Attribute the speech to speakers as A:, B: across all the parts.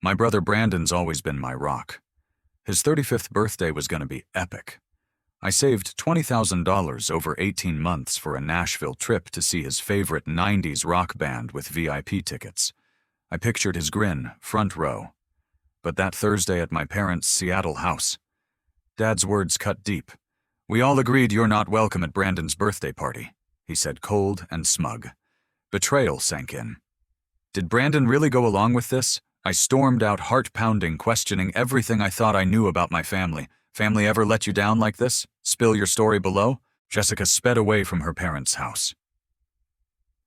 A: My brother Brandon's always been my rock. His 35th birthday was going to be epic. I saved $20,000 over 18 months for a Nashville trip to see his favorite 90s rock band with VIP tickets. I pictured his grin, front row. But that Thursday at my parents' Seattle house, Dad's words cut deep. "We all agreed you're not welcome at Brandon's birthday party," he said, cold and smug. Betrayal sank in. Did Brandon really go along with this? I stormed out, heart-pounding, questioning everything I thought I knew about my family. Family ever let you down like this? Spill your story below? Jessica sped away from her parents' house,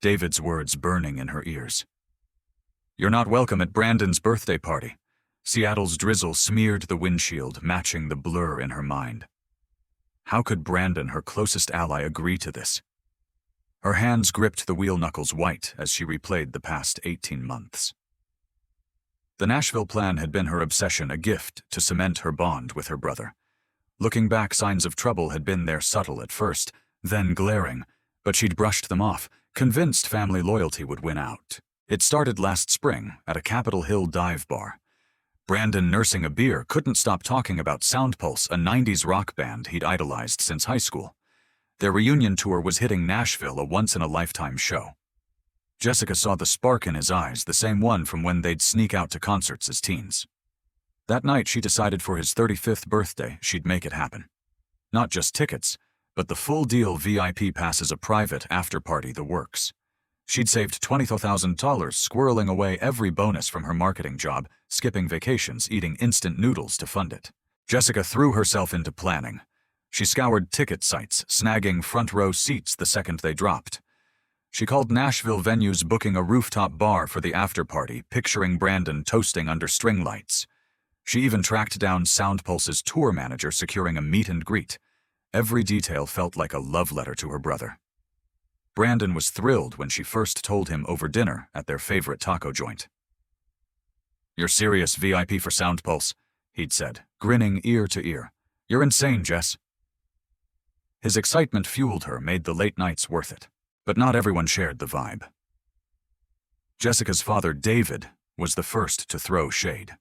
A: David's words burning in her ears. "You're not welcome at Brandon's birthday party." Seattle's drizzle smeared the windshield, matching the blur in her mind. How could Brandon, her closest ally, agree to this? Her hands gripped the wheel knuckles white as she replayed the past 18 months. The Nashville plan had been her obsession, a gift to cement her bond with her brother. Looking back, signs of trouble had been there, subtle at first, then glaring, but she'd brushed them off, convinced family loyalty would win out. It started last spring at a Capitol Hill dive bar. Brandon, nursing a beer, couldn't stop talking about SoundPulse, a 90s rock band he'd idolized since high school. Their reunion tour was hitting Nashville, a once-in-a-lifetime show. Jessica saw the spark in his eyes, the same one from when they'd sneak out to concerts as teens. That night, she decided for his 35th birthday, she'd make it happen. Not just tickets, but the full deal: VIP passes, a private after-party, the works. She'd saved $20,000, squirreling away every bonus from her marketing job, skipping vacations, eating instant noodles to fund it. Jessica threw herself into planning. She scoured ticket sites, snagging front-row seats the second they dropped. She called Nashville venues, booking a rooftop bar for the after-party, picturing Brandon toasting under string lights. She even tracked down SoundPulse's tour manager, securing a meet and greet. Every detail felt like a love letter to her brother. Brandon was thrilled when she first told him over dinner at their favorite taco joint. "You're serious, VIP for SoundPulse," he'd said, grinning ear to ear. "You're insane, Jess." His excitement fueled her, made the late nights worth it. But not everyone shared the vibe. Jessica's father, David, was the first to throw shade.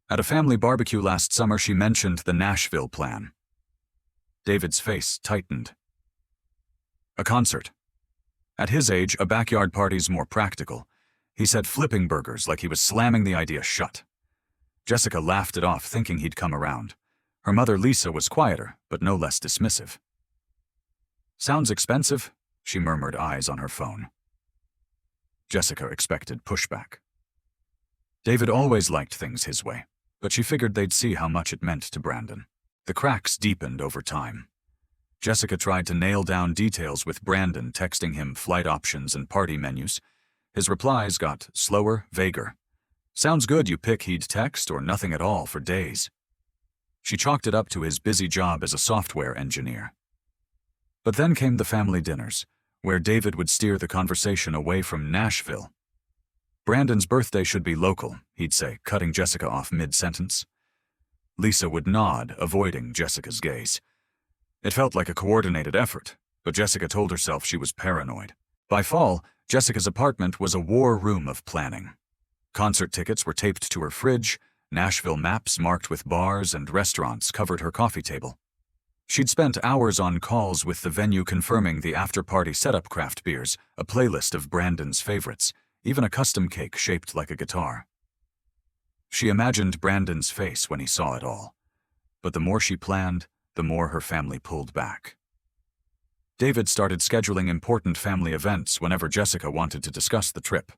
A: At a family barbecue last summer, she mentioned the Nashville plan. David's face tightened. A concert. At his age, a backyard party's more practical. He said, flipping burgers like he was slamming the idea shut. Jessica laughed it off, thinking he'd come around. Her mother, Lisa, was quieter, but no less dismissive. "Sounds expensive," she murmured, eyes on her phone. Jessica expected pushback. David always liked things his way, but she figured they'd see how much it meant to Brandon. The cracks deepened over time. Jessica tried to nail down details with Brandon, texting him flight options and party menus. His replies got slower, vaguer. "Sounds good, you pick," he'd text, or nothing at all for days. She chalked it up to his busy job as a software engineer. But then came the family dinners, where David would steer the conversation away from Nashville. "Brandon's birthday should be local," he'd say, cutting Jessica off mid-sentence. Lisa would nod, avoiding Jessica's gaze. It felt like a coordinated effort, but Jessica told herself she was paranoid. By fall, Jessica's apartment was a war room of planning. Concert tickets were taped to her fridge, Nashville maps marked with bars and restaurants covered her coffee table. She'd spent hours on calls with the venue, confirming the after-party setup, craft beers, a playlist of Brandon's favorites, even a custom cake shaped like a guitar. She imagined Brandon's face when he saw it all. But the more she planned, the more her family pulled back. David started scheduling important family events whenever Jessica wanted to discuss the trip.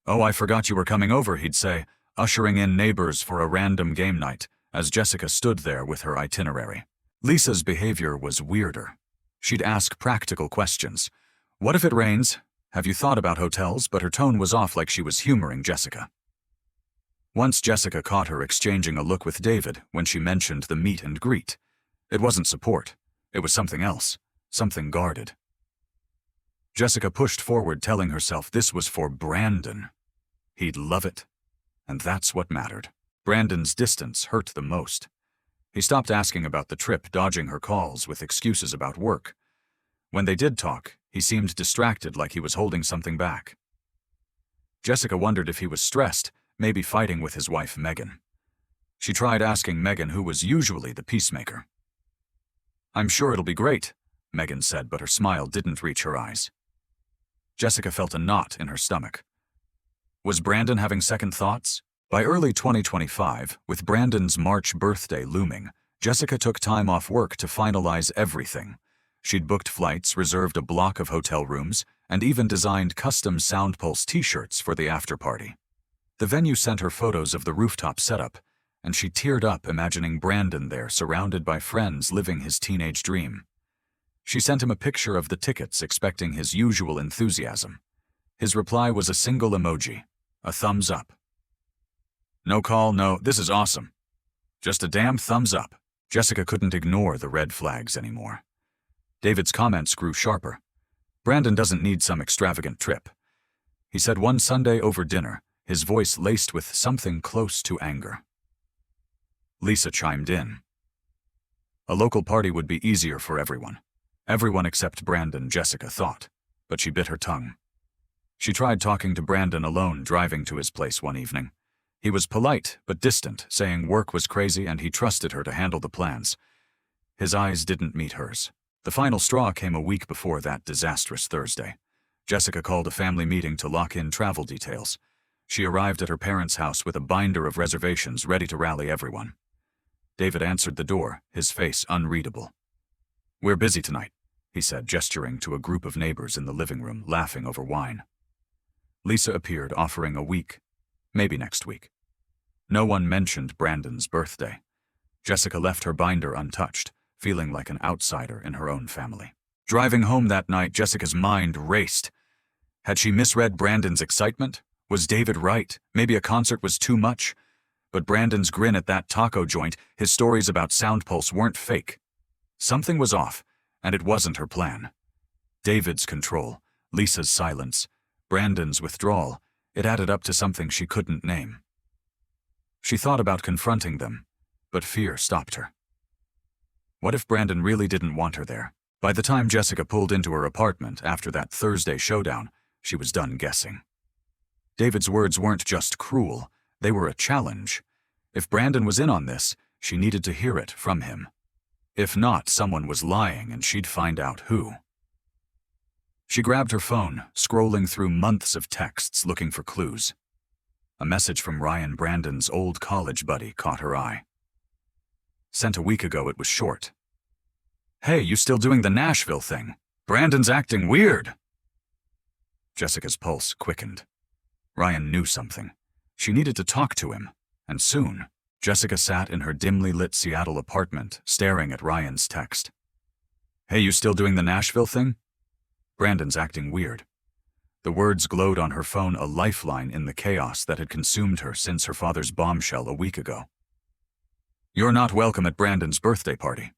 A: "Oh, I forgot you were coming over," he'd say, ushering in neighbors for a random game night, as Jessica stood there with her itinerary. Lisa's behavior was weirder. She'd ask practical questions. "What if it rains? Have you thought about hotels?" But her tone was off, like she was humoring Jessica. Once Jessica caught her exchanging a look with David when she mentioned the meet and greet. It wasn't support. It was something else, something guarded. Jessica pushed forward, telling herself this was for Brandon. He'd love it. And that's what mattered. Brandon's distance hurt the most. He stopped asking about the trip, dodging her calls with excuses about work. When they did talk, he seemed distracted, like he was holding something back. Jessica wondered if he was stressed, maybe fighting with his wife Megan. She tried asking Megan, who was usually the peacemaker. "I'm sure it'll be great," Megan said, but her smile didn't reach her eyes. Jessica felt a knot in her stomach. Was Brandon having second thoughts? By early 2025, with Brandon's March birthday looming, Jessica took time off work to finalize everything. She'd booked flights, reserved a block of hotel rooms, and even designed custom SoundPulse t-shirts for the after-party. The venue sent her photos of the rooftop setup, and she teared up imagining Brandon there surrounded by friends living his teenage dream. She sent him a picture of the tickets, expecting his usual enthusiasm. His reply was a single emoji, a thumbs up. "No call, no, this is awesome. Just a damn thumbs up." Jessica couldn't ignore the red flags anymore. David's comments grew sharper. "Brandon doesn't need some extravagant trip," he said one Sunday over dinner, his voice laced with something close to anger. Lisa chimed in. A local party would be easier for everyone. Everyone except Brandon, Jessica thought, but she bit her tongue. She tried talking to Brandon alone driving to his place one evening. He was polite but distant, saying work was crazy and he trusted her to handle the plans. His eyes didn't meet hers. The final straw came a week before that disastrous Thursday. Jessica called a family meeting to lock in travel details. She arrived at her parents' house with a binder of reservations ready to rally everyone. David answered the door, his face unreadable. "We're busy tonight," he said, gesturing to a group of neighbors in the living room, laughing over wine. Lisa appeared, offering a week, maybe next week. No one mentioned Brandon's birthday. Jessica left her binder untouched, feeling like an outsider in her own family. Driving home that night, Jessica's mind raced. Had she misread Brandon's excitement? Was David right? Maybe a concert was too much? But Brandon's grin at that taco joint, his stories about SoundPulse weren't fake. Something was off, and it wasn't her plan. David's control, Lisa's silence, Brandon's withdrawal, it added up to something she couldn't name. She thought about confronting them, but fear stopped her. What if Brandon really didn't want her there? By the time Jessica pulled into her apartment after that Thursday showdown, she was done guessing. David's words weren't just cruel, they were a challenge. If Brandon was in on this, she needed to hear it from him. If not, someone was lying and she'd find out who. She grabbed her phone, scrolling through months of texts looking for clues. A message from Ryan, Brandon's old college buddy, caught her eye. Sent a week ago, it was short. "Hey, you still doing the Nashville thing? Brandon's acting weird." Jessica's pulse quickened. Ryan knew something. She needed to talk to him, and soon. Jessica sat in her dimly lit Seattle apartment, staring at Ryan's text. "Hey, you still doing the Nashville thing? Brandon's acting weird." The words glowed on her phone, a lifeline in the chaos that had consumed her since her father's bombshell a week ago. "You're not welcome at Brandon's birthday party."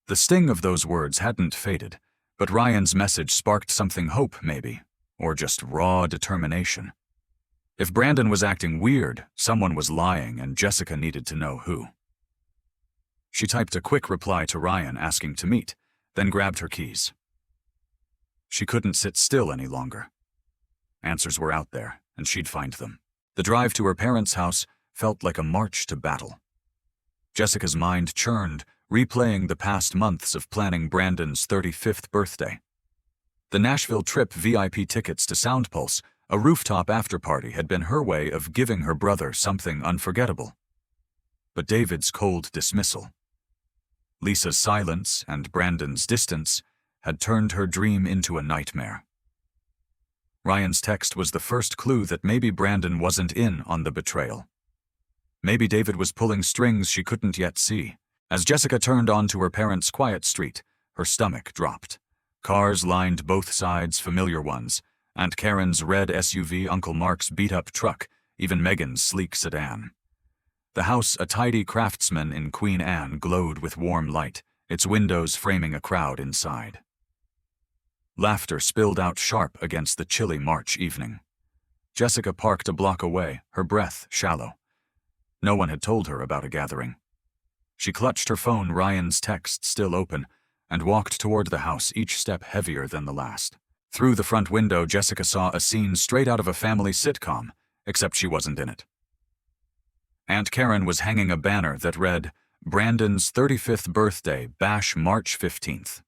A: The sting of those words hadn't faded, but Ryan's message sparked something, hope maybe, or just raw determination. If Brandon was acting weird, someone was lying and Jessica needed to know who. She typed a quick reply to Ryan asking to meet, then grabbed her keys. She couldn't sit still any longer. Answers were out there, and she'd find them. The drive to her parents' house felt like a march to battle. Jessica's mind churned, replaying the past months of planning Brandon's 35th birthday. The Nashville trip, VIP tickets to SoundPulse, a rooftop after-party had been her way of giving her brother something unforgettable. But David's cold dismissal, Lisa's silence, and Brandon's distance had turned her dream into a nightmare. Ryan's text was the first clue that maybe Brandon wasn't in on the betrayal. Maybe David was pulling strings she couldn't yet see. As Jessica turned onto her parents' quiet street, her stomach dropped. Cars lined both sides, familiar ones. Aunt Karen's red SUV, Uncle Mark's beat-up truck, even Megan's sleek sedan. The house, a tidy craftsman in Queen Anne, glowed with warm light, its windows framing a crowd inside. Laughter spilled out sharp against the chilly March evening. Jessica parked a block away, her breath shallow. No one had told her about a gathering. She clutched her phone, Ryan's text still open, and walked toward the house, each step heavier than the last. Through the front window, Jessica saw a scene straight out of a family sitcom, except she wasn't in it. Aunt Karen was hanging a banner that read, "Brandon's 35th birthday, bash March 15th.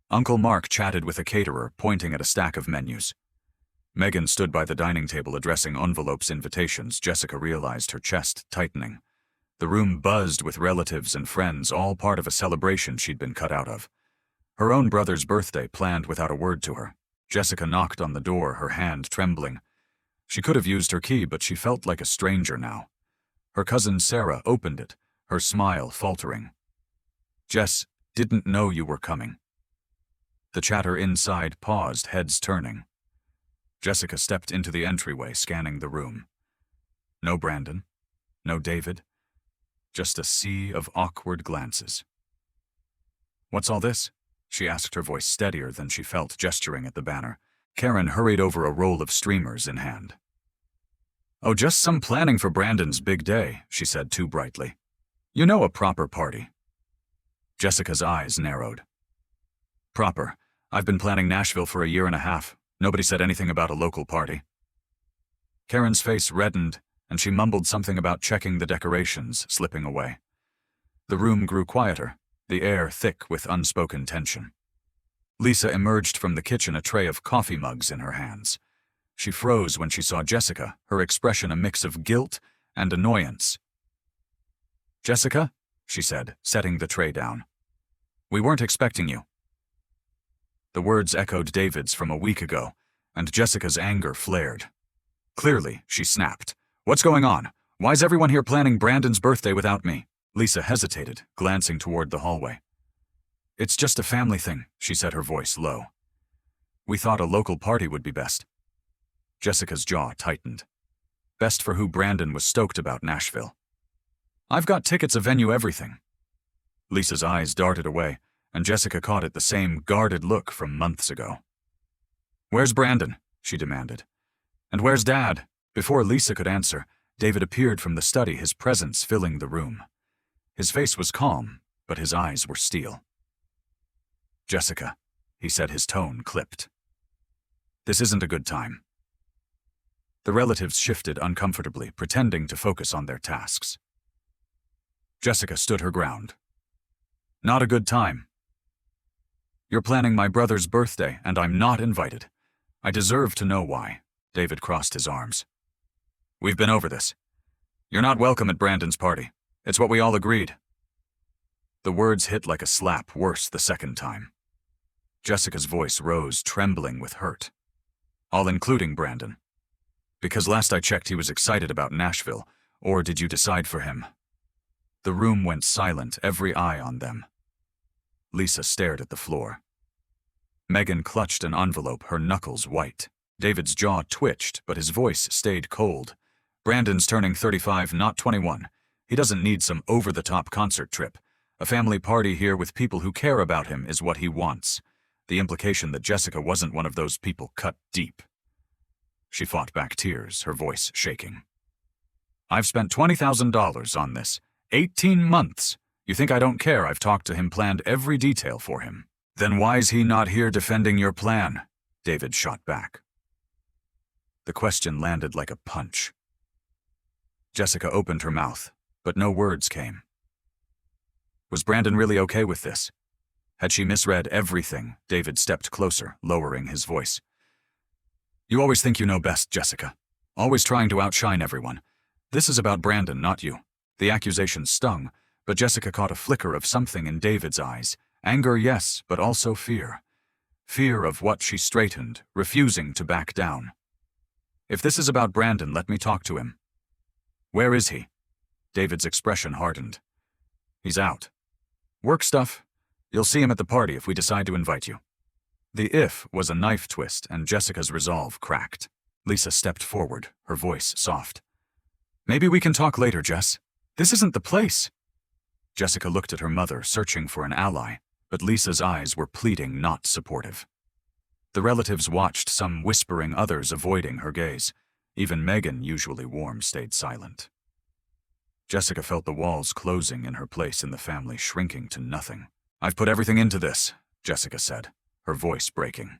A: Uncle Mark chatted with a caterer, pointing at a stack of menus. Megan stood by the dining table addressing envelopes invitations. Jessica realized her chest tightening. The room buzzed with relatives and friends, all part of a celebration she'd been cut out of. Her own brother's birthday planned without a word to her. Jessica knocked on the door, her hand trembling. She could have used her key, but she felt like a stranger now. Her cousin Sarah opened it, her smile faltering. "Jess, didn't know you were coming." The chatter inside paused, heads turning. Jessica stepped into the entryway, scanning the room. No Brandon, no David, just a sea of awkward glances. "What's all this?" she asked, her voice steadier than she felt, gesturing at the banner. Karen hurried over, a roll of streamers in hand. "Oh, just some planning for Brandon's big day," she said too brightly. "You know, a proper party." Jessica's eyes narrowed. "Proper. I've been planning Nashville for a year and a half. Nobody said anything about a local party." Karen's face reddened, and she mumbled something about checking the decorations, slipping away. The room grew quieter, the air thick with unspoken tension. Lisa emerged from the kitchen, a tray of coffee mugs in her hands. She froze when she saw Jessica, her expression a mix of guilt and annoyance. "Jessica," she said, setting the tray down. "We weren't expecting you." The words echoed David's from a week ago, and Jessica's anger flared. Clearly, she snapped. "What's going on? Why's everyone here planning Brandon's birthday without me?" Lisa hesitated, glancing toward the hallway. "It's just a family thing," she said, her voice low. "We thought a local party would be best." Jessica's jaw tightened. Best for who? Brandon was stoked about Nashville. "I've got tickets, a venue, everything." Lisa's eyes darted away, and Jessica caught it, the same guarded look from months ago. "Where's Brandon?" she demanded. "And where's Dad?" Before Lisa could answer, David appeared from the study, his presence filling the room. His face was calm, but his eyes were steel. "Jessica," he said, his tone clipped. "This isn't a good time." The relatives shifted uncomfortably, pretending to focus on their tasks. Jessica stood her ground. "Not a good time. You're planning my brother's birthday, and I'm not invited. I deserve to know why." David crossed his arms. "We've been over this. You're not welcome at Brandon's party. It's what we all agreed." The words hit like a slap, worse the second time. Jessica's voice rose, trembling with hurt. "All including Brandon? Because last I checked he was excited about Nashville, or did you decide for him?" The room went silent, every eye on them. Lisa stared at the floor. Megan clutched an envelope, her knuckles white. David's jaw twitched, but his voice stayed cold. "Brandon's turning 35, not 21. He doesn't need some over-the-top concert trip. A family party here with people who care about him is what he wants." The implication that Jessica wasn't one of those people cut deep. She fought back tears, her voice shaking. "I've spent $20,000 on this. 18 months. You think I don't care? I've talked to him, planned every detail for him." "Then why's he not here defending your plan?" David shot back. The question landed like a punch. Jessica opened her mouth, but no words came. Was Brandon really okay with this? Had she misread everything? David stepped closer, lowering his voice. "You always think you know best, Jessica. Always trying to outshine everyone. This is about Brandon, not you." The accusation stung, but Jessica caught a flicker of something in David's eyes. Anger, yes, but also fear. Fear of what she straightened, refusing to back down. "If this is about Brandon, let me talk to him." "Where is he?" David's expression hardened. "He's out. Work stuff. You'll see him at the party if we decide to invite you." The "if" was a knife twist, and Jessica's resolve cracked. Lisa stepped forward, her voice soft. "Maybe we can talk later, Jess. This isn't the place." Jessica looked at her mother, searching for an ally, but Lisa's eyes were pleading, not supportive. The relatives watched, some whispering, others avoiding her gaze. Even Megan, usually warm, stayed silent. Jessica felt the walls closing in her place in the family, shrinking to nothing. "I've put everything into this," Jessica said, her voice breaking.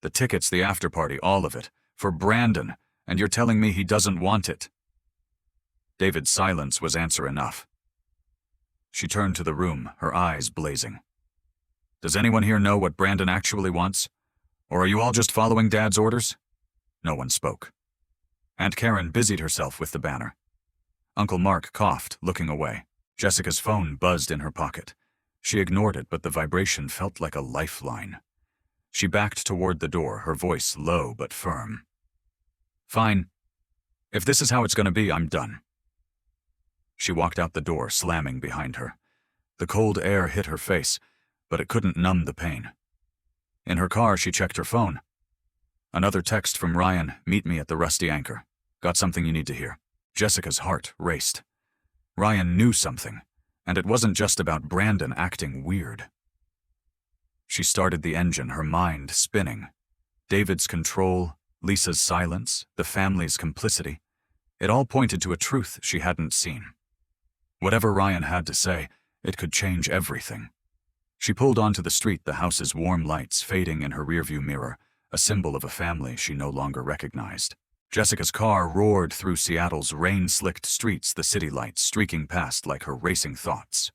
A: "The tickets, the after-party, all of it. For Brandon. and you're telling me he doesn't want it." David's silence was answer enough. She turned to the room, her eyes blazing. "Does anyone here know what Brandon actually wants? Or are you all just following Dad's orders?" No one spoke. Aunt Karen busied herself with the banner. Uncle Mark coughed, looking away. Jessica's phone buzzed in her pocket. She ignored it, but the vibration felt like a lifeline. She backed toward the door, her voice low but firm. "Fine. If this is how it's going to be, I'm done." She walked out the door, slamming behind her. The cold air hit her face, but it couldn't numb the pain. In her car, she checked her phone. Another text from Ryan, "Meet me at the Rusty Anchor. Got something you need to hear." Jessica's heart raced. Ryan knew something, and it wasn't just about Brandon acting weird. She started the engine, her mind spinning. David's control, Lisa's silence, the family's complicity. It all pointed to a truth she hadn't seen. Whatever Ryan had to say, it could change everything. She pulled onto the street, the house's warm lights fading in her rearview mirror, a symbol of a family she no longer recognized. Jessica's car roared through Seattle's rain-slicked streets, the city lights streaking past like her racing thoughts.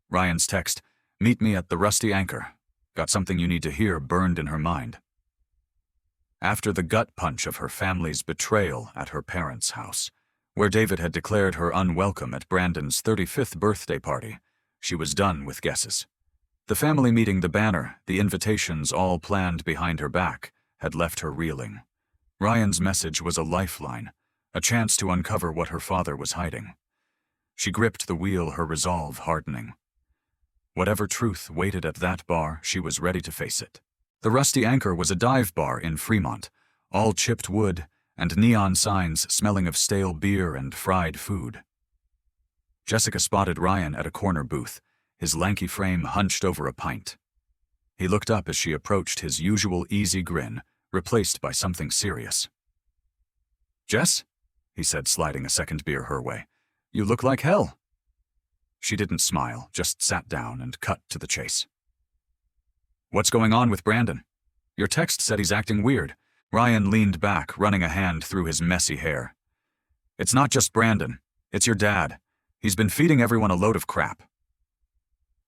A: Ryan's text, "Meet me at the Rusty Anchor. Got something you need to hear," burned in her mind. After the gut punch of her family's betrayal at her parents' house, where David had declared her unwelcome at Brandon's 35th birthday party, she was done with guesses. The family meeting, the banner, the invitations all planned behind her back, had left her reeling. Ryan's message was a lifeline, a chance to uncover what her father was hiding. She gripped the wheel, her resolve hardening. Whatever truth waited at that bar, she was ready to face it. The Rusty Anchor was a dive bar in Fremont, all chipped wood and neon signs smelling of stale beer and fried food. Jessica spotted Ryan at a corner booth, his lanky frame hunched over a pint. He looked up as she approached, his usual easy grin replaced by something serious. "Jess," he said, sliding a second beer her way, "you look like hell." She didn't smile, just sat down and cut to the chase. "What's going on with Brandon? Your text said he's acting weird." Ryan leaned back, running a hand through his messy hair. "It's not just Brandon. It's your dad. He's been feeding everyone a load of crap."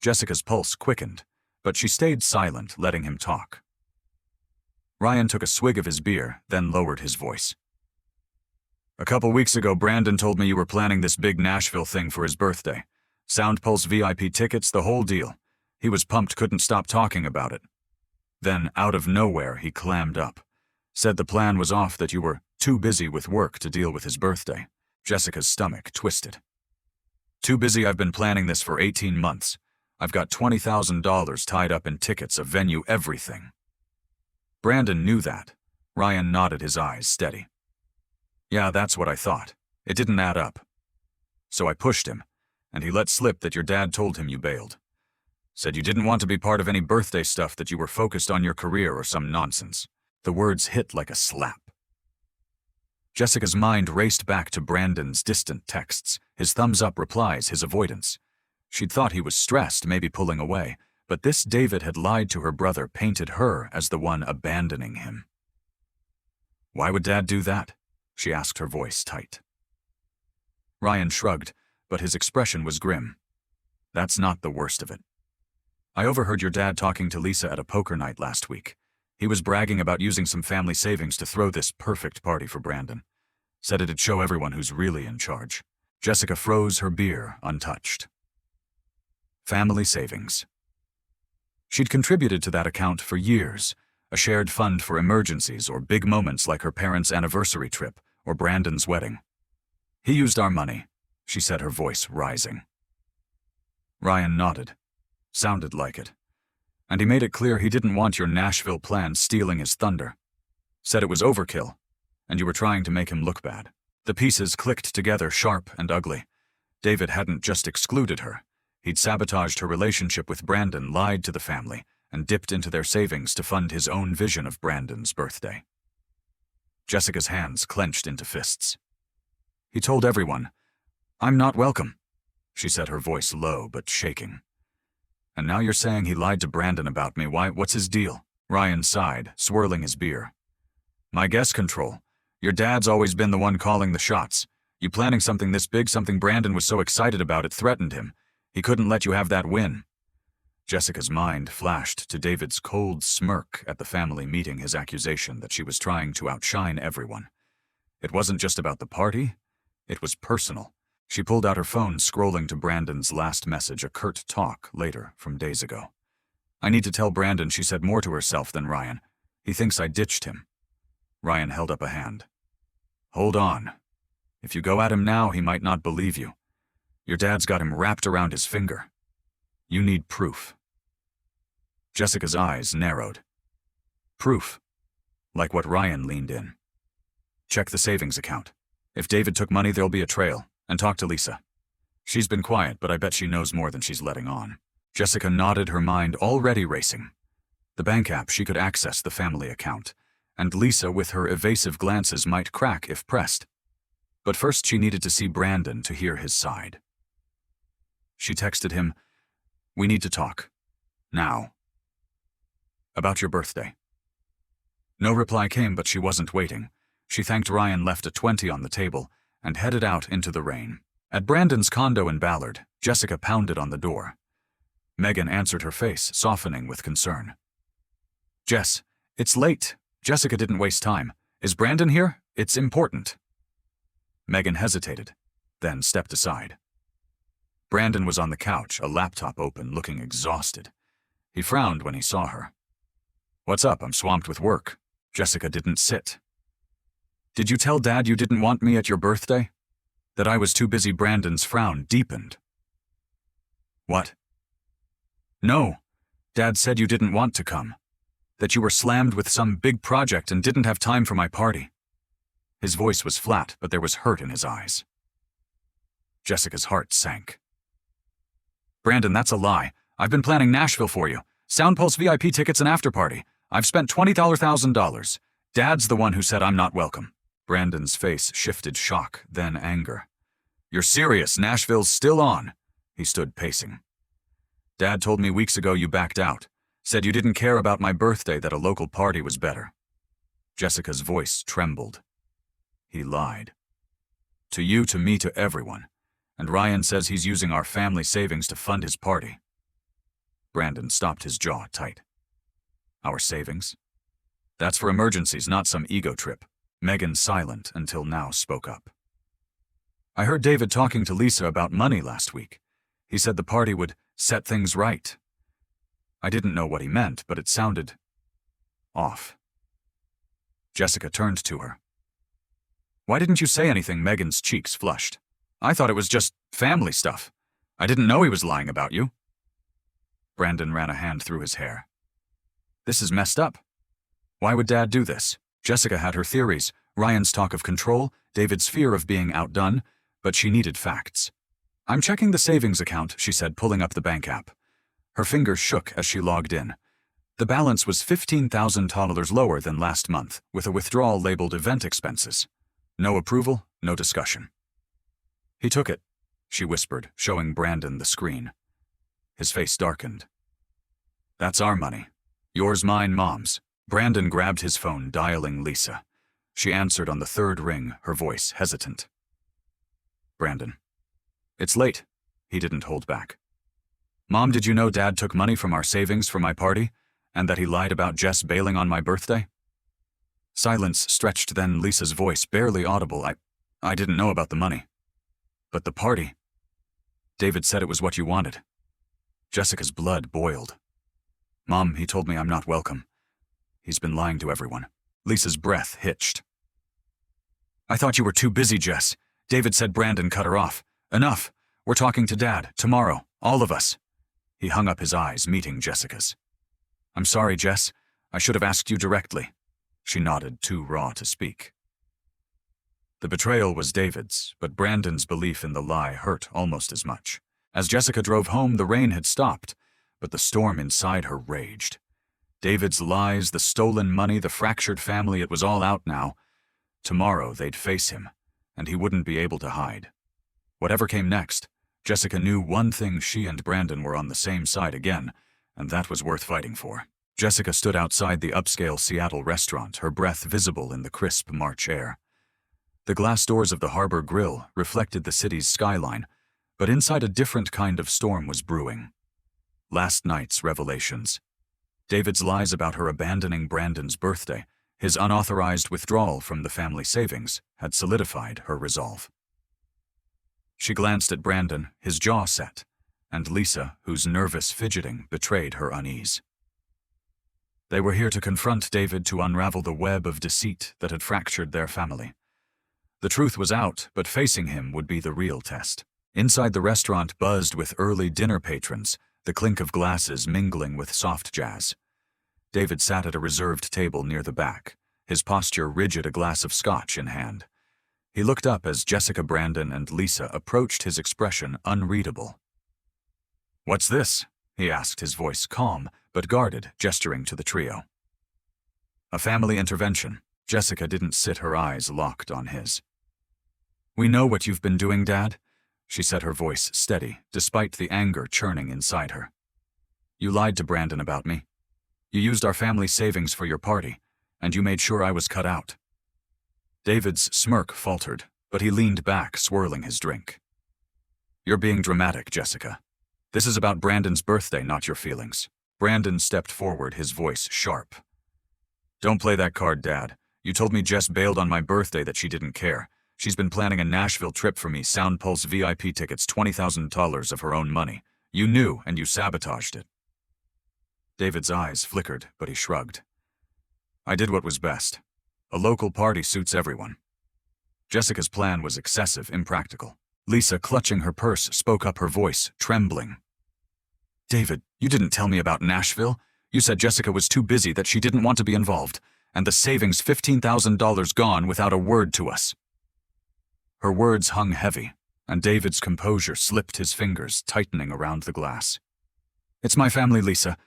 A: Jessica's pulse quickened, but she stayed silent, letting him talk. Ryan took a swig of his beer, then lowered his voice. "A couple weeks ago, Brandon told me you were planning this big Nashville thing for his birthday. SoundPulse VIP tickets, the whole deal. He was pumped, couldn't stop talking about it. Then, out of nowhere, he clammed up. Said the plan was off, that you were too busy with work to deal with his birthday." Jessica's stomach twisted. "Too busy? I've been planning this for 18 months. I've got $20,000 tied up in tickets, a venue, everything." Brandon knew that. Ryan nodded, his eyes steady. "Yeah, that's what I thought. It didn't add up. So I pushed him, and he let slip that your dad told him you bailed. Said you didn't want to be part of any birthday stuff, that you were focused on your career or some nonsense." The words hit like a slap. Jessica's mind raced back to Brandon's distant texts, his thumbs-up replies, his avoidance. She'd thought he was stressed, maybe pulling away, but this David had lied to her brother, painted her as the one abandoning him. "Why would Dad do that?" she asked, her voice tight. Ryan shrugged, but his expression was grim. "That's not the worst of it. I overheard your dad talking to Lisa at a poker night last week. He was bragging about using some family savings to throw this perfect party for Brandon. Said it'd show everyone who's really in charge." Jessica froze, her beer untouched. Family savings. She'd contributed to that account for years, a shared fund for emergencies or big moments like her parents' anniversary trip or Brandon's wedding. "He used our money," she said, her voice rising. Ryan nodded. Sounded like it. "And he made it clear he didn't want your Nashville plan stealing his thunder. Said it was overkill, and you were trying to make him look bad." The pieces clicked together, sharp and ugly. David hadn't just excluded her. He'd sabotaged her relationship with Brandon, lied to the family, and dipped into their savings to fund his own vision of Brandon's birthday. Jessica's hands clenched into fists. "He told everyone, 'I'm not welcome,'" she said, her voice low but shaking. "And now you're saying he lied to Brandon about me. Why, what's his deal?" Ryan sighed, swirling his beer. "My guess control. Your dad's always been the one calling the shots. You planning something this big, something Brandon was so excited about it threatened him. He couldn't let you have that win. Jessica's mind flashed to David's cold smirk at the family meeting, his accusation that she was trying to outshine everyone. It wasn't just about the party, it was personal. She pulled out her phone, scrolling to Brandon's last message, a curt talk later from days ago. I need to tell Brandon she said more to herself than Ryan. He thinks I ditched him. Ryan held up a hand. Hold on. If you go at him now, he might not believe you. Your dad's got him wrapped around his finger. You need proof. Jessica's eyes narrowed. Proof. Like what Ryan leaned in. Check the savings account. If David took money, there'll be a trail. And talk to Lisa. She's been quiet, but I bet she knows more than she's letting on. Jessica nodded, her mind already racing. The bank app, she could access the family account, and Lisa, with her evasive glances, might crack if pressed. But first she needed to see Brandon to hear his side. She texted him, "We need to talk. Now. About your birthday." No reply came, but she wasn't waiting. She thanked Ryan, left a 20 on the table, and headed out into the rain. At Brandon's condo in Ballard, Jessica pounded on the door. Megan answered, her face softening with concern. "Jess, it's late." Jessica didn't waste time. "Is Brandon here? It's important." Megan hesitated, then stepped aside. Brandon was on the couch, a laptop open, looking exhausted. He frowned when he saw her. "What's up? I'm swamped with work." Jessica didn't sit. "Did you tell Dad you didn't want me at your birthday?" "That I was too busy." Brandon's frown deepened. "What?" "No. Dad said you didn't want to come. That you were slammed with some big project and didn't have time for my party." His voice was flat, but there was hurt in his eyes. Jessica's heart sank. "Brandon, that's a lie. I've been planning Nashville for you. SoundPulse VIP tickets and after-party. I've spent $20,000. Dad's the one who said I'm not welcome." Brandon's face shifted, shock, then anger. "You're serious? Nashville's still on." He stood pacing. "Dad told me weeks ago you backed out. Said you didn't care about my birthday, that a local party was better." Jessica's voice trembled. "He lied. To you, to me, to everyone. And Ryan says he's using our family savings to fund his party." Brandon stopped, his jaw tight. "Our savings? That's for emergencies, not some ego trip." Megan, silent until now, spoke up. "I heard David talking to Lisa about money last week. He said the party would set things right. I didn't know what he meant, but it sounded off." Jessica turned to her. "Why didn't you say anything?" Megan's cheeks flushed. "I thought it was just family stuff. I didn't know he was lying about you." Brandon ran a hand through his hair. "This is messed up. Why would Dad do this?" Jessica had her theories, Ryan's talk of control, David's fear of being outdone, but she needed facts. "I'm checking the savings account," she said, pulling up the bank app. Her fingers shook as she logged in. The balance was $15,000 lower than last month, with a withdrawal labeled event expenses. No approval, no discussion. "He took it," she whispered, showing Brandon the screen. His face darkened. "That's our money. Yours, mine, Mom's." Brandon grabbed his phone, dialing Lisa. She answered on the third ring, her voice hesitant. "Brandon. It's late." He didn't hold back. "Mom, did you know Dad took money from our savings for my party, and that he lied about Jess bailing on my birthday?" Silence stretched, then Lisa's voice, barely audible. I didn't know about the money. But the party. David said it was what you wanted." Jessica's blood boiled. "Mom, he told me I'm not welcome. He's been lying to everyone." Lisa's breath hitched. "I thought you were too busy, Jess." David said. Brandon cut her off. "Enough. We're talking to Dad, tomorrow, all of us." He hung up, his eyes meeting Jessica's. "I'm sorry, Jess. I should have asked you directly." She nodded, too raw to speak. The betrayal was David's, but Brandon's belief in the lie hurt almost as much. As Jessica drove home, the rain had stopped, but the storm inside her raged. David's lies, the stolen money, the fractured family, it was all out now. Tomorrow they'd face him, and he wouldn't be able to hide. Whatever came next, Jessica knew one thing: she and Brandon were on the same side again, and that was worth fighting for. Jessica stood outside the upscale Seattle restaurant, her breath visible in the crisp March air. The glass doors of the harbor grill reflected the city's skyline, but inside a different kind of storm was brewing. Last night's revelations. David's lies about her abandoning Brandon's birthday, his unauthorized withdrawal from the family savings, had solidified her resolve. She glanced at Brandon, his jaw set, and Lisa, whose nervous fidgeting betrayed her unease. They were here to confront David, to unravel the web of deceit that had fractured their family. The truth was out, but facing him would be the real test. Inside the restaurant buzzed with early dinner patrons, the clink of glasses mingling with soft jazz. David sat at a reserved table near the back, his posture rigid, a glass of scotch in hand. He looked up as Jessica, Brandon, and Lisa approached, his expression unreadable. "What's this?" he asked, his voice calm but guarded, gesturing to the trio. "A family intervention." Jessica didn't sit, her eyes locked on his. "We know what you've been doing, Dad," she said, her voice steady, despite the anger churning inside her. "You lied to Brandon about me. You used our family savings for your party, and you made sure I was cut out." David's smirk faltered, but he leaned back, swirling his drink. "You're being dramatic, Jessica. This is about Brandon's birthday, not your feelings." Brandon stepped forward, his voice sharp. "Don't play that card, Dad. You told me Jess bailed on my birthday, that she didn't care. She's been planning a Nashville trip for me, SoundPulse VIP tickets, $20,000 of her own money. You knew, and you sabotaged it." David's eyes flickered, but he shrugged. "I did what was best. A local party suits everyone." Jessica's plan was excessive, impractical. Lisa, clutching her purse, spoke up, her voice trembling. "David, you didn't tell me about Nashville. You said Jessica was too busy, that she didn't want to be involved, and the savings, $15,000 gone without a word to us." Her words hung heavy, and David's composure slipped, his fingers tightening around the glass. "It's my family, Lisa.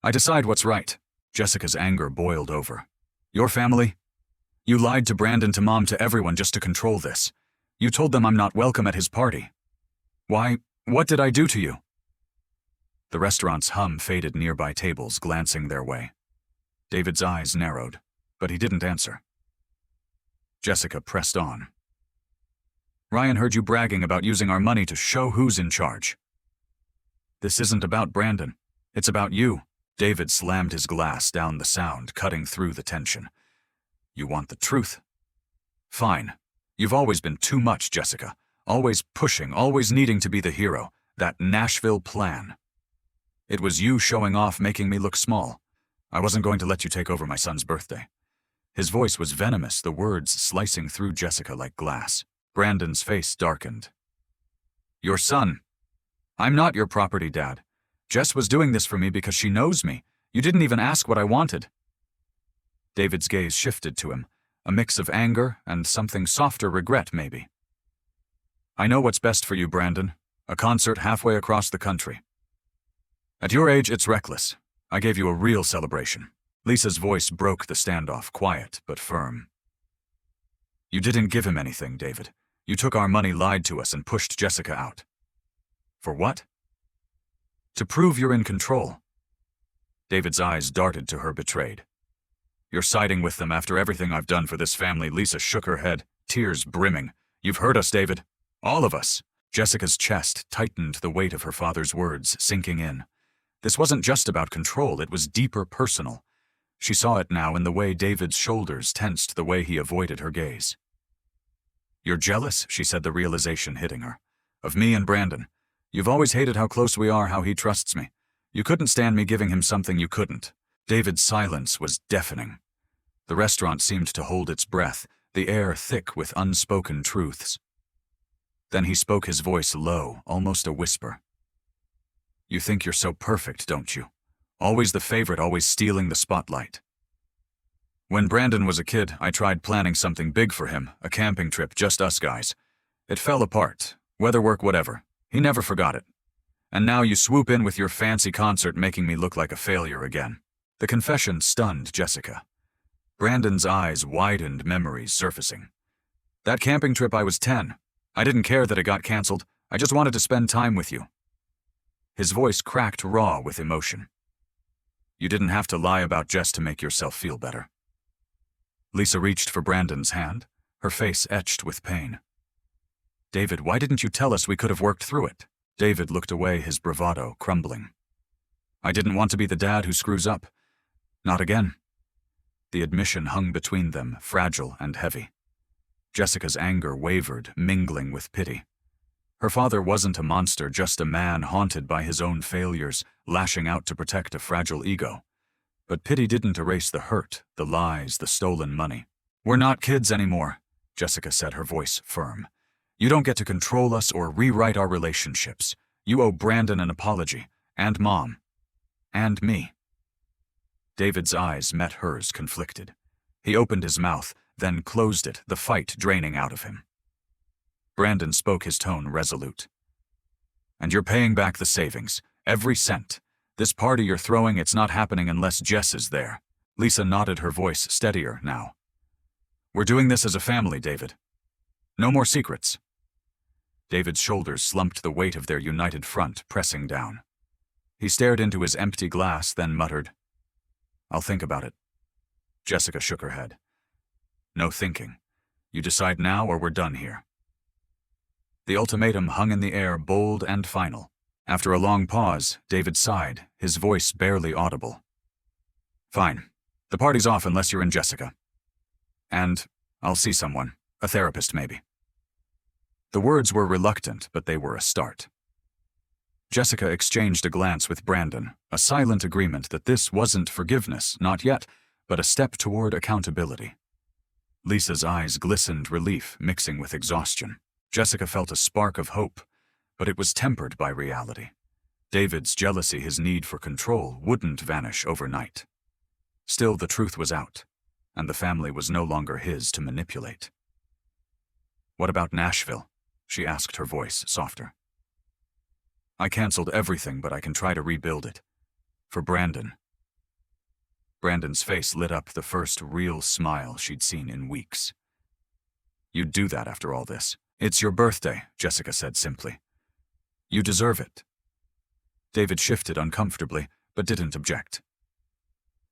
A: I decide what's right." Jessica's anger boiled over. "Your family? You lied to Brandon, to Mom, to everyone, just to control this. You told them I'm not welcome at his party. Why, what did I do to you?" The restaurant's hum faded, nearby tables glancing their way. David's eyes narrowed, but he didn't answer. Jessica pressed on. "Ryan heard you bragging about using our money to show who's in charge." "This isn't about Brandon. It's about you." David slammed his glass down, the sound cutting through the tension. "You want the truth? Fine. You've always been too much, Jessica. Always pushing, always needing to be the hero. That Nashville plan. It was you showing off, making me look small. I wasn't going to let you take over my son's birthday." His voice was venomous, the words slicing through Jessica like glass. Brandon's face darkened. "Your son. I'm not your property, Dad. Jess was doing this for me because she knows me. You didn't even ask what I wanted." David's gaze shifted to him, a mix of anger and something softer, regret maybe. "I know what's best for you, Brandon. A concert halfway across the country. At your age, it's reckless. I gave you a real celebration." Lisa's voice broke the standoff, quiet but firm. "You didn't give him anything, David. You took our money, lied to us, and pushed Jessica out. For what?" "To prove you're in control." David's eyes darted to her, betrayed. "You're siding with them after everything I've done for this family." Lisa shook her head, tears brimming. "You've hurt us, David. All of us." Jessica's chest tightened, the weight of her father's words sinking in. This wasn't just about control, it was deeper, personal. She saw it now in the way David's shoulders tensed, the way he avoided her gaze. "You're jealous," she said, the realization hitting her. "Of me and Brandon. You've always hated how close we are, how he trusts me. You couldn't stand me giving him something you couldn't." David's silence was deafening. The restaurant seemed to hold its breath, the air thick with unspoken truths. Then he spoke, his voice low, almost a whisper. "You think you're so perfect, don't you? Always the favorite, always stealing the spotlight. When Brandon was a kid, I tried planning something big for him, a camping trip, just us guys. It fell apart, weather, work, whatever. He never forgot it. And now you swoop in with your fancy concert, making me look like a failure again." The confession stunned Jessica. Brandon's eyes widened, memories surfacing. "That camping trip, I was 10. I didn't care that it got canceled. I just wanted to spend time with you." His voice cracked raw with emotion. "You didn't have to lie about Jess to make yourself feel better." Lisa reached for Brandon's hand, her face etched with pain. "David, why didn't you tell us we could have worked through it?" David looked away, his bravado crumbling. "I didn't want to be the dad who screws up. Not again." The admission hung between them, fragile and heavy. Jessica's anger wavered, mingling with pity. Her father wasn't a monster, just a man haunted by his own failures, lashing out to protect a fragile ego. But pity didn't erase the hurt, the lies, the stolen money. "We're not kids anymore," Jessica said, her voice firm. "You don't get to control us or rewrite our relationships. You owe Brandon an apology, and Mom. And me." David's eyes met hers, conflicted. He opened his mouth, then closed it, the fight draining out of him. Brandon spoke, his tone resolute. "And you're paying back the savings, every cent. This party you're throwing, it's not happening unless Jess is there." Lisa nodded, her voice steadier now. "We're doing this as a family, David. No more secrets." David's shoulders slumped, the weight of their united front pressing down. He stared into his empty glass, then muttered, "I'll think about it." Jessica shook her head. "No thinking. You decide now or we're done here." The ultimatum hung in the air, bold and final. After a long pause, David sighed, his voice barely audible. "Fine. The party's off unless you're in, Jessica. And I'll see someone, a therapist maybe." The words were reluctant, but they were a start. Jessica exchanged a glance with Brandon, a silent agreement that this wasn't forgiveness, not yet, but a step toward accountability. Lisa's eyes glistened, relief mixing with exhaustion. Jessica felt a spark of hope, but it was tempered by reality. David's jealousy, his need for control, wouldn't vanish overnight. Still, the truth was out, and the family was no longer his to manipulate. "What about Nashville?" she asked, her voice softer. "I canceled everything, but I can try to rebuild it. For Brandon." Brandon's face lit up, the first real smile she'd seen in weeks. "You'd do that after all this?" "It's your birthday," Jessica said simply. "You deserve it." David shifted uncomfortably, but didn't object.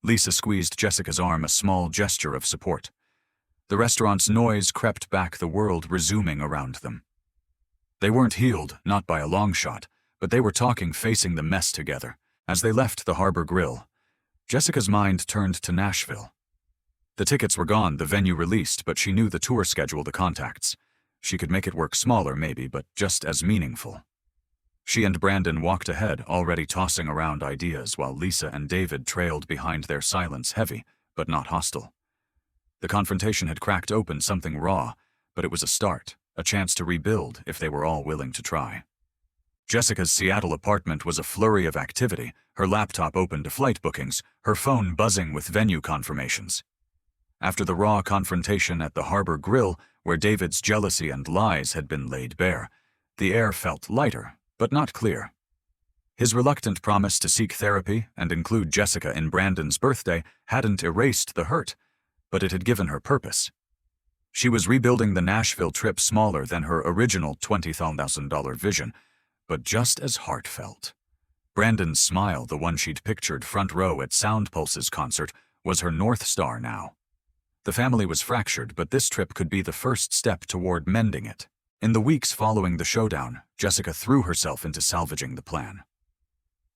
A: Lisa squeezed Jessica's arm, a small gesture of support. The restaurant's noise crept back, the world resuming around them. They weren't healed, not by a long shot, but they were talking, facing the mess together. As they left the Harbor Grill, Jessica's mind turned to Nashville. The tickets were gone, the venue released, but she knew the tour schedule, the contacts. She could make it work, smaller maybe, but just as meaningful. She and Brandon walked ahead, already tossing around ideas, while Lisa and David trailed behind, their silence heavy, but not hostile. The confrontation had cracked open something raw, but it was a start, a chance to rebuild if they were all willing to try. Jessica's Seattle apartment was a flurry of activity, her laptop open to flight bookings, her phone buzzing with venue confirmations. After the raw confrontation at the Harbor Grill, where David's jealousy and lies had been laid bare, the air felt lighter, but not clear. His reluctant promise to seek therapy and include Jessica in Brandon's birthday hadn't erased the hurt, but it had given her purpose. She was rebuilding the Nashville trip, smaller than her original $20,000 vision, but just as heartfelt. Brandon's smile, the one she'd pictured front row at SoundPulse's concert, was her North Star now. The family was fractured, but this trip could be the first step toward mending it. In the weeks following the showdown, Jessica threw herself into salvaging the plan.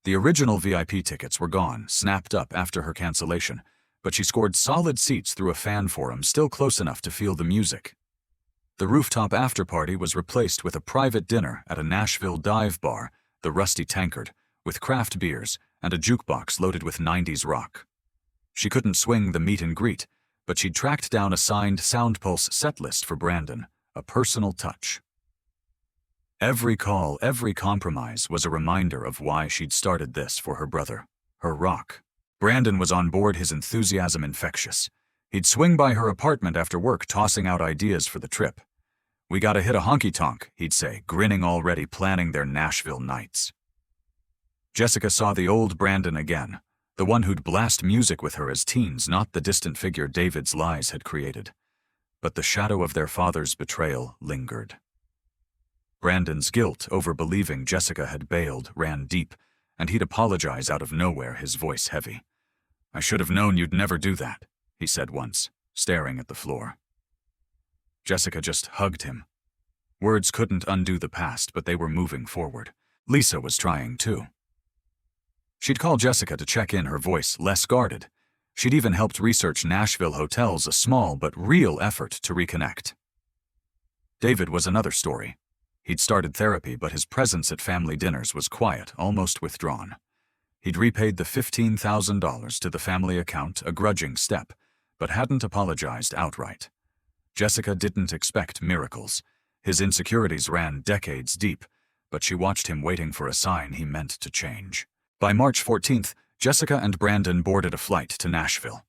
A: The original VIP tickets were gone, snapped up after her cancellation, but she scored solid seats through a fan forum, still close enough to feel the music. The rooftop after-party was replaced with a private dinner at a Nashville dive bar, the Rusty Tankard, with craft beers and a jukebox loaded with 90s rock. She couldn't swing the meet and greet, but she'd tracked down a signed SoundPulse setlist for Brandon, a personal touch. Every call, every compromise was a reminder of why she'd started this for her brother, her rock. Brandon was on board, his enthusiasm infectious. He'd swing by her apartment after work, tossing out ideas for the trip. "We gotta hit a honky-tonk," he'd say, grinning, already planning their Nashville nights. Jessica saw the old Brandon again, the one who'd blast music with her as teens, not the distant figure David's lies had created. But the shadow of their father's betrayal lingered. Brandon's guilt over believing Jessica had bailed ran deep, and he'd apologize out of nowhere, his voice heavy. "I should have known you'd never do that," he said once, staring at the floor. Jessica just hugged him. Words couldn't undo the past, but they were moving forward. Lisa was trying too. She'd call Jessica to check in, her voice less guarded. She'd even helped research Nashville hotels, a small but real effort to reconnect. David was another story. He'd started therapy, but his presence at family dinners was quiet, almost withdrawn. He'd repaid the $15,000 to the family account, a grudging step, but hadn't apologized outright. Jessica didn't expect miracles. His insecurities ran decades deep, but she watched him waiting for a sign he meant to change. By March 14th, Jessica and Brandon boarded a flight to Nashville.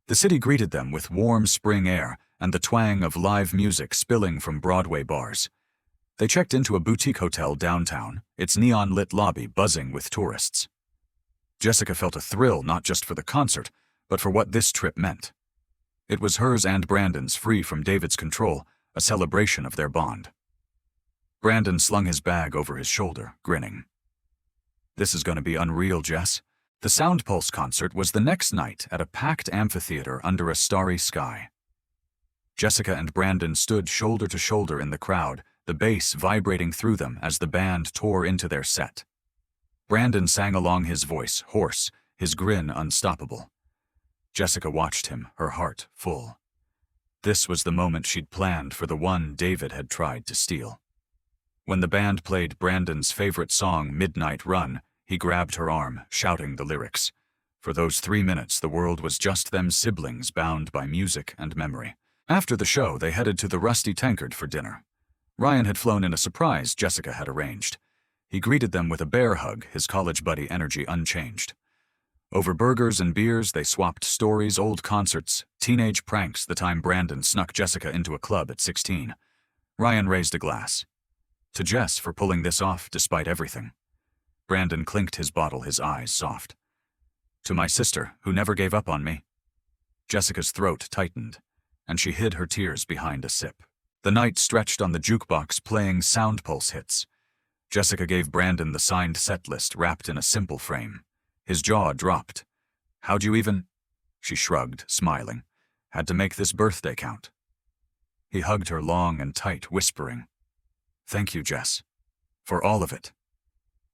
A: The city greeted them with warm spring air and the twang of live music spilling from Broadway bars. They checked into a boutique hotel downtown, its neon-lit lobby buzzing with tourists. Jessica felt a thrill not just for the concert, but for what this trip meant. It was hers and Brandon's, free from David's control, a celebration of their bond. Brandon slung his bag over his shoulder, grinning. "This is going to be unreal, Jess." The SoundPulse concert was the next night at a packed amphitheater under a starry sky. Jessica and Brandon stood shoulder to shoulder in the crowd, the bass vibrating through them as the band tore into their set. Brandon sang along, his voice hoarse, his grin unstoppable. Jessica watched him, her heart full. This was the moment she'd planned, for the one David had tried to steal. When the band played Brandon's favorite song, Midnight Run, he grabbed her arm, shouting the lyrics. For those 3 minutes, the world was just them, siblings bound by music and memory. After the show, they headed to the Rusty Tankard for dinner. Ryan had flown in a surprise Jessica had arranged. He greeted them with a bear hug, his college buddy energy unchanged. Over burgers and beers, they swapped stories, old concerts, teenage pranks, the time Brandon snuck Jessica into a club at 16. Ryan raised a glass. To Jess for pulling this off despite everything. Brandon clinked his bottle, his eyes soft. To my sister, who never gave up on me. Jessica's throat tightened, and she hid her tears behind a sip. The night stretched on the jukebox, playing SoundPulse hits. Jessica gave Brandon the signed set list wrapped in a simple frame. His jaw dropped. "How'd you even—" She shrugged, smiling. "Had to make this birthday count." He hugged her long and tight, whispering, "Thank you, Jess. For all of it."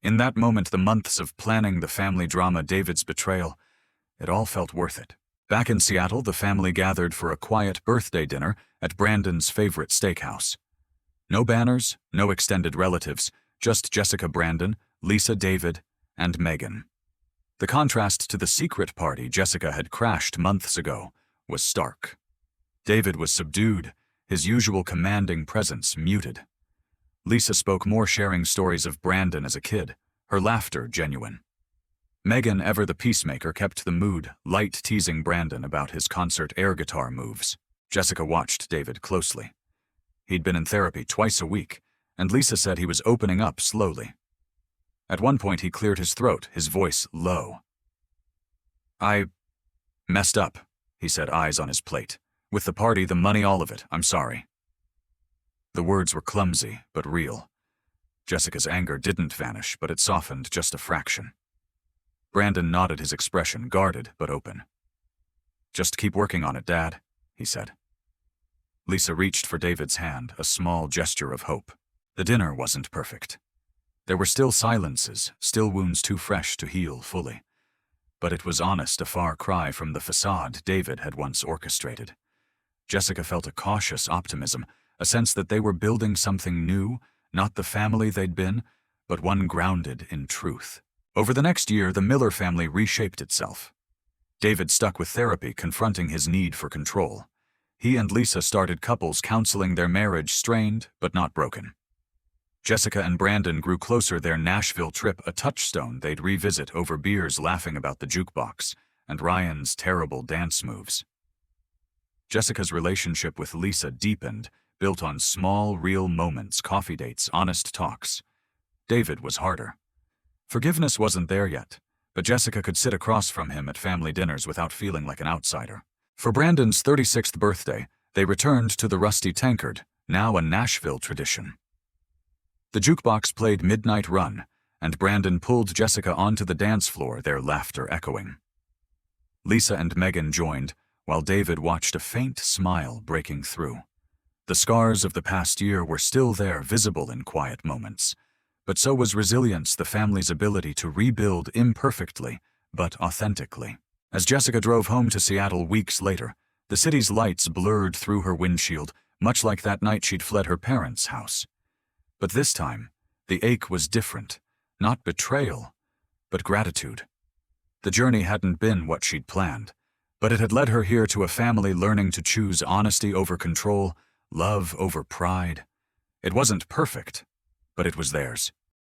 A: In that moment, the months of planning the family drama, David's betrayal, it all felt worth it. Back in Seattle, the family gathered for a quiet birthday dinner at Brandon's favorite steakhouse. No banners, no extended relatives, just Jessica, Brandon, Lisa, David, and Megan. The contrast to the secret party Jessica had crashed months ago was stark. David was subdued, his usual commanding presence muted. Lisa spoke more, sharing stories of Brandon as a kid, her laughter genuine. Megan, ever the peacemaker, kept the mood light, teasing Brandon about his concert air guitar moves. Jessica watched David closely. He'd been in therapy twice a week, and Lisa said he was opening up slowly. At one point, he cleared his throat, his voice low. "I messed up," he said, eyes on his plate. "With the party, the money, all of it. I'm sorry." The words were clumsy, but real. Jessica's anger didn't vanish, but it softened just a fraction. Brandon nodded, his expression guarded but open. "Just keep working on it, Dad," he said. Lisa reached for David's hand, a small gesture of hope. The dinner wasn't perfect. There were still silences, still wounds too fresh to heal fully. But it was honest, a far cry from the facade David had once orchestrated. Jessica felt a cautious optimism, a sense that they were building something new, not the family they'd been, but one grounded in truth. Over the next year, the Miller family reshaped itself. David stuck with therapy, confronting his need for control. He and Lisa started couples counseling, their marriage strained but not broken. Jessica and Brandon grew closer, their Nashville trip a touchstone they'd revisit over beers, laughing about the jukebox and Ryan's terrible dance moves. Jessica's relationship with Lisa deepened, built on small, real moments, coffee dates, honest talks. David was harder. Forgiveness wasn't there yet, but Jessica could sit across from him at family dinners without feeling like an outsider. For Brandon's 36th birthday, they returned to the Rusty Tankard, now a Nashville tradition. The jukebox played Midnight Run, and Brandon pulled Jessica onto the dance floor, their laughter echoing. Lisa and Megan joined, while David watched, a faint smile breaking through. The scars of the past year were still there, visible in quiet moments. But so was resilience, the family's ability to rebuild imperfectly, but authentically. As Jessica drove home to Seattle weeks later, the city's lights blurred through her windshield, much like that night she'd fled her parents' house. But this time, the ache was different. Not betrayal, but gratitude. The journey hadn't been what she'd planned, but it had led her here to a family learning to choose honesty over control, love over pride. It wasn't perfect, but it was theirs.